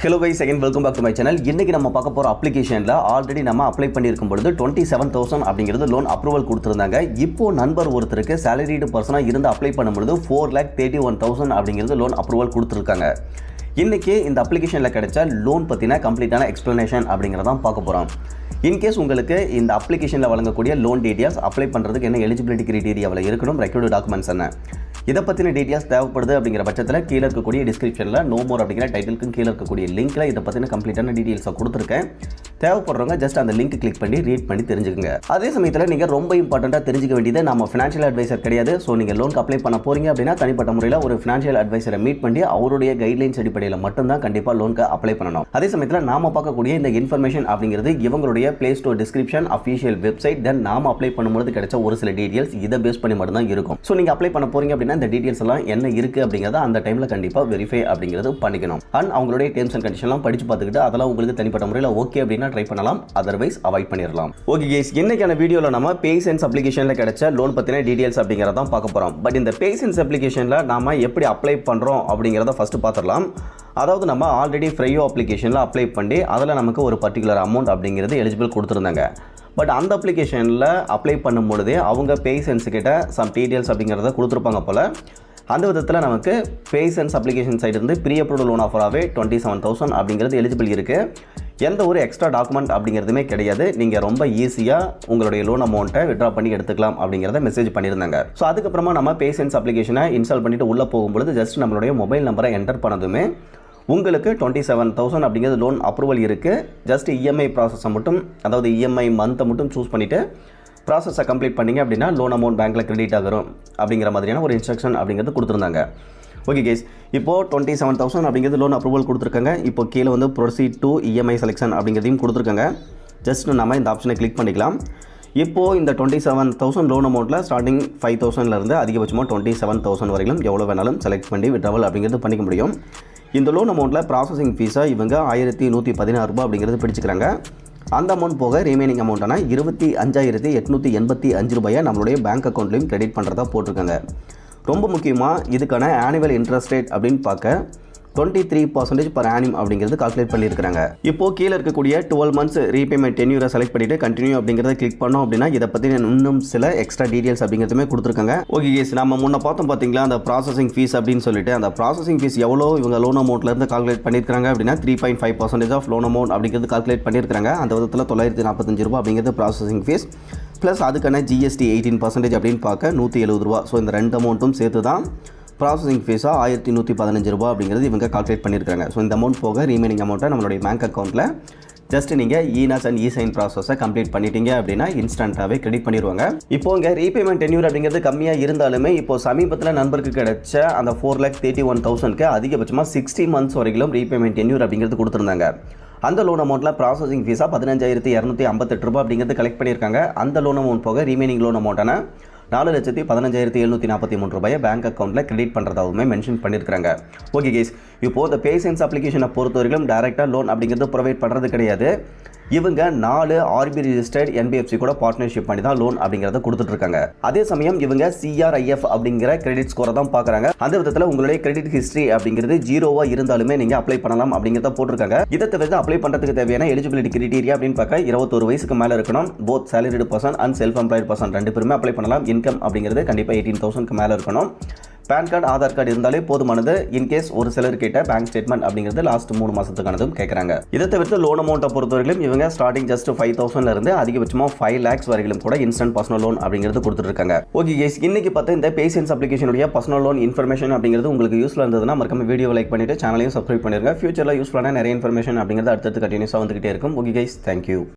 Hello guys, again welcome back to my channel. இன்னைக்கு நம்ம பார்க்க போற அப்ளிகேஷன்ல ஆல்ரெடி நம்ம அப்ளை பண்ணியிருக்கும் பொழுது 27000 அப்படிங்கிறது லோன் அப்ரூவல் கொடுத்திருந்தாங்க. இப்போ நண்பர் ஒருத்தருக்கு சாலரிடு பர்சனா இருந்து அப்ளை பண்ணும்போது 4,31,000 அப்படிங்கிறது லோன் அப்ரூவல் கொடுத்திருக்காங்க. இன்னைக்கு இந்த அப்ளிகேஷன்ல கிடைச்ச லோன் பத்தின கம்ப்ளீட்டான எக்ஸ்பிளனேஷன் அப்படிங்கறத பார்க்க போறோம். இன்கேஸ் உங்களுக்கு இந்த அப்ளிகேஷன்ல வழங்கக்கூடிய லோன் டீடைல்ஸ் அப்ளை பண்றதுக்கு என்ன எலிஜிபிலிட்டி கிரைட்டீரியாவில் இருக்கணும், ரெக்வயர்டு டாக்குமெண்ட்ஸ் என்ன, இதை பற்றின டீட்டெயில்ஸ் தேவைப்படுது அப்படிங்கிற பட்சத்தில் கீழே இருக்கக்கூடிய டிஸ்கிரிப்ஷனில் நோ மோர் அப்படிங்கிற டைட்டிலுக்கும் கீழே இருக்கக்கூடிய லிங்க்கில் இதை பற்றின கம்ப்ளீட்டான டீட்டெயில்ஸை கொடுத்துருக்கேன். தேவைப்படுறவங்க ஜஸ்ட் அந்த லிங்க் கிளிக் பண்ணி ரீட் பண்ணி தெரிஞ்சுக்கங்க. அதே சமயத்தில் நீங்கள் ரொம்ப இம்பார்ட்டண்ட்டாக தெரிஞ்சுக்க வேண்டியது, நம்ம ஃபினான்ஷியல் அட்வைசர் கிடையாது. ஸோ நீங்கள் லோனுக்கு அப்ளை பண்ண போகிறீங்க அப்படின்னா தனிப்பட்ட முறையில் ஒரு ஃபினான்ஷியல் அட்வைசரை மீட் பண்ணி அவருடைய கைட்லைன்ஸ் அடிப்படையில் மட்டும்தான் கண்டிப்பாக லோனுக்கு அப்ளை பண்ணணும். அதே சமயத்தில் நாம பார்க்கக்கூடிய இந்த இன்ஃபர்மேஷன் அப்படிங்கிறது இவங்களுடைய Play Store description, official website, then நாம அப்ளை பண்ணும்போது கிடைச்ச ஒரு சில டீட்டெயில்ஸ் இதை பேஸ் பண்ணி மட்டும் தான் இருக்கும். ஸோ நீங்கள் அப்ளை பண்ண போகிறீங்க அப்படின்னா இந்த டீட்டெயில்ஸ் எல்லாம் என்ன இருக்கு அப்படிங்கறத அந்த டைம்ல கண்டிப்பா வெரிஃபை அப்படிங்கிறது பண்ணிக்கணும். அண்ட் அவங்களுடைய டேர்ம்ஸ் அண்ட் கண்டிஷன்லாம் படிச்சு பார்த்துக்கிட்டு அதெல்லாம் உங்களுக்கு தனிப்பட்ட முறையில் ஓகே அப்படின்னா ட்ரை பண்ணலாம், அதர்வைஸ் அவாய்ட் பண்ணிடலாம். ஓகே கைஸ், இன்னைக்கான வீடியோல நம்ம பேசன்ஸ் அப்ளிகேஷன்ல கிடைச்ச லோன் பத்தின டீடைல்ஸ் அப்படிங்கறத பார்க்க போறோம். பட் இந்த பேசன்ஸ் அப்ளிகேஷன்ல நாம எப்படி அப்ளை பண்றோம் அப்படிங்கறத ஃபர்ஸ்ட் பார்த்துடலாம். அதாவது நம்ம ஆல்ரெடி ஃப்ரையோ அப்ளிகேஷன்ல அப்ளை பண்ணி அதில் நமக்கு ஒரு பர்டிகுலர் அமௌண்ட் அப்படிங்கிறது எலிஜிபிள் கொடுத்துருந்தாங்க. பட் அந்த அப்ளிகேஷனில் அப்ளை பண்ணும்பொழுதே அவங்க பேசன்ஸ் கிட்ட சம் டீடைல்ஸ் அப்படிங்கிறத கொடுத்துருப்பாங்க போல. அந்த விதத்தில் நமக்கு பேசன்ஸ் அப்ளிகேஷன் சைடு இருந்து ப்ரீ அப்ரூவ்டு லோன் ஆஃபராகவே 27,000 அப்படிங்கிறது எலிஜிபிள் இருக்குது. எந்த ஒரு எக்ஸ்ட்ரா டாக்குமெண்ட் அப்படிங்கிறதுமே கிடையாது. நீங்கள் ரொம்ப ஈஸியாக உங்களுடைய லோன் அமௌண்ட்டை விட்ரா பண்ணி எடுத்துக்கலாம் அப்படிங்கிறத மெசேஜ் பண்ணியிருந்தாங்க. ஸோ அதுக்கப்புறமா நம்ம பேசன்ஸ் அப்ளிகேஷனை இன்ஸ்டால் பண்ணிவிட்டு உள்ளே போகும்பொழுது ஜஸ்ட் நம்மளுடைய மொபைல் நம்பரை என்டர் பண்ணதுமே உங்களுக்கு 27,000 அப்படிங்கிறது லோன் அப்ரூவல் இருக்குது. ஜஸ்ட் இஎம்ஐ ப்ராசஸை மட்டும், அதாவது இஎம்ஐ மந்த்தை மட்டும் சூஸ் பண்ணிவிட்டு ப்ராசஸை கம்ப்ளீட் பண்ணிங்க அப்படின்னா லோன் அமௌண்ட் பேங்க்கில் கிரெடிட் ஆகும் அப்படிங்கிற மாதிரியான ஒரு இன்ஸ்ட்ரக்ஷன் அப்படிங்கிறது கொடுத்துருந்தாங்க. ஓகே கேஸ், இப்போது 27,000 அப்படிங்கிறது லோன் அப்ரூவல் கொடுத்துருக்காங்க. இப்போ கீழே வந்து ப்ரொசீட் டு இஎம்ஐ செலெக்ஷன் அப்படிங்கிறதையும் கொடுத்துருக்காங்க. ஜஸ்ட் நம்ம இந்த ஆப்ஷனை கிளிக் பண்ணிக்கலாம். இப்போது இந்த 27,000 லோன் அமௌண்ட்டில் ஸ்டார்டிங் 5,000லேருந்து அதிகபட்சமாக 27,000 வரைக்கும் எவ்வளோ வேணாலும் செலக்ட் பண்ணி விட்ராவல் அப்படிங்கிறது பண்ணிக்க முடியும். இந்த லோன் அமௌண்ட்டில் ப்ராசஸிங் ஃபீஸாக இவங்க 1,116 ரூபாய் அப்படிங்கிறது பிடிச்சிக்கிறாங்க. அந்த அமௌண்ட் போக ரிமைனிங் அமௌண்ட்டான 25,885 ரூபாயை நம்மளுடைய பேங்க் அக்கௌண்ட்லையும் கிரெடிட் பண்ணுறதா போட்டிருக்காங்க. ரொம்ப முக்கியமாக இதுக்கான ஆனுவல் இன்ட்ரெஸ்ட் ரேட் அப்படின்னு பார்க்க 23% per annum அப்படிங்கிறது கால்குலேட் பண்ணியிருக்காங்க. இப்போ கீழே இருக்கக்கூடிய 12 months ரீபேமெண்ட் டென்யூரை செலக்ட் பண்ணிட்டு கண்டினியூ அப்படிங்கிறத கிளிக் பண்ணோம் அப்படின்னா இதை பற்றி இன்னும் சில எக்ஸ்ட்ரா டீடைல்ஸ் அப்படிங்கிறதுமே கொடுத்துருக்காங்க. ஓகே கேஸ், நம்ம முன்ன பார்த்தோம் பார்த்தீங்களா அந்த ப்ராசஸிங் ஃபீஸ் அப்படின்னு சொல்லிட்டு, அந்த ப்ராசஸிங் ஃபீஸ் எவ்வளோ இவங்க லோன் அமௌண்ட்லேருந்து கால்குலேட் பண்ணியிருக்காங்க அப்படின்னா 3.5% ஆஃப் லோன் அமௌண்ட் அப்படிங்கிறது கால்குலேட் பண்ணியிருக்காங்க. அந்த விதத்தில் 945 ரூபா அப்படிங்கிறது ப்ராசஸிங் ஃபீஸ் ப்ளஸ் அதுக்கான ஜிஎஸ்டி 18% அப்படின்னு பார்க்க 170 ரூபா. ஸோ இந்த ரெண்டு அமௌண்ட்டும் சேர்த்து தான் ப்ராசஸிங் ஃபீஸாக 1,115 ரூபா அப்படிங்கிறது இவங்க கால்குலேட் பண்ணியிருக்காங்க. ஸோ இந்த அமௌண்ட் போக ரீமைனிங் அமௌண்ட்டை நம்மளுடைய பேங்க் அக்கௌண்ட்டில் ஜஸ்ட் நீங்கள் இநாஸ் அண்ட் இசைன் ப்ராசஸை கம்ப்ளீட் பண்ணிட்டீங்க அப்படின்னா இன்ஸ்டண்ட்டாகவே கிரெடிட் பண்ணிடுவாங்க. இப்போ இங்கே ரீபேமெண்ட் டென்யூர் அப்படிங்கிறது கம்மியாக இருந்தாலுமே இப்போ சமீபத்தில் நண்பருக்கு கிடைச்ச அந்த 4,31,000க்கு அதிகபட்சமாக 60 months வரைக்கும் ரீபேமெண்ட் டென்யூர் அப்படிங்கிறது கொடுத்துருந்தாங்க. அந்த லோன் அமௌண்ட்டில் ப்ராசஸிங் ஃபீஸாக 15,258 ரூபாய் அப்படிங்கிறது கலெக்ட் பண்ணியிருக்காங்க. அந்த லோன் அமௌண்ட் போக ரீமைனிங் லோன் அமௌண்ட்டான 4,15,743 ரூபாயை பேங்க் அக்கௌண்ட்டில் கிரெடிட் பண்ணுறதாகவுமே மென்ஷன் பண்ணியிருக்காங்க. ஓகே கேஸ், இப்போது இந்த பேசன்ஸ் அப்ளிகேஷனை பொறுத்தவரைக்கும் டேரெக்டாக லோன் அப்படிங்கிறது ப்ரொவைட் பண்ணுறது கிடையாது. இவங்க 4 ஆர்பி ரிஜிஸ்டர்ட் என்பிஎஃப்சி கூட பார்ட்னர்ஷிப் பண்ணி தான் லோன் அப்படிங்கிறத கொடுத்துட்ருக்காங்க. அதே சமயம் இவங்க சிஆர்ஐஎஃப் அப்படிங்கிற கிரெடிட் ஸ்கோரை தான் பார்க்குறாங்க. அந்த விதத்தில் உங்களுடைய கிரெடிட் ஹிஸ்ட்ரி அப்படிங்கிறது 0 இருந்தாலுமே நீங்கள் அப்ளை பண்ணலாம் அப்படிங்கிறத போட்டிருக்காங்க. இதை தவிர்த்து அப்ளை பண்ணுறதுக்கு தேவையான எலிஜிபிலிட்டி கிரைட்டீரியா அப்படின்னு பார்க்க 21 வயசுக்கு மேலே இருக்கணும். Both salaried person and self employed person ரெண்டு பேருமே அப்ளை பண்ணலாம். இன்கம் அப்படிங்கிறது கண்டிப்பாக 18,000க்கு மேலே இருக்கணும். பேன் கார்டு, ஆதார் கார்டு இருந்தாலே போதுமானது. இன்கேஸ் ஒரு சிலர் கிட்ட பேங்க் ஸ்டேட்மெண்ட் அப்படிங்கிறது லாஸ்ட் 3 மாதத்துக்கானதும் கேட்குறாங்க. இதை தவிர்த்து லோன் அமௌண்ட்டை பொறுத்தவரைக்கும் இவங்க ஸ்டார்டிங் ஜஸ்ட் 5,000லேருந்து அதிகபட்சமாக 5 lakhs வரைக்கும் கூட இன்ஸ்டன்ட் பர்சனல் லோன் அப்படிங்கிறது கொடுத்துருக்காங்க. ஓகே கேஸ், இன்னைக்கு பார்த்து இந்த பேசன்ஸ் அப்ளிகேஷனுடைய பர்சனல் லோன் இன்ஃபர்மேஷன் அப்படிங்கிறது உங்களுக்கு யூஸ்ஃபுல்லாக இருந்ததுன்னா மறக்காம வீடியோ லைக் பண்ணிட்டு சேனலையும் சப்ஸ்கிரைப் பண்ணிருங்க. ஃபியூச்சரில் யூஸ்ஃபுல்லான நிறைய இன்ஃபர்மேஷன் அப்படிங்கிறது அடுத்தடுத்து கண்டினியூஸாக வந்துகிட்டே இருக்கும். Okay guys, thank you.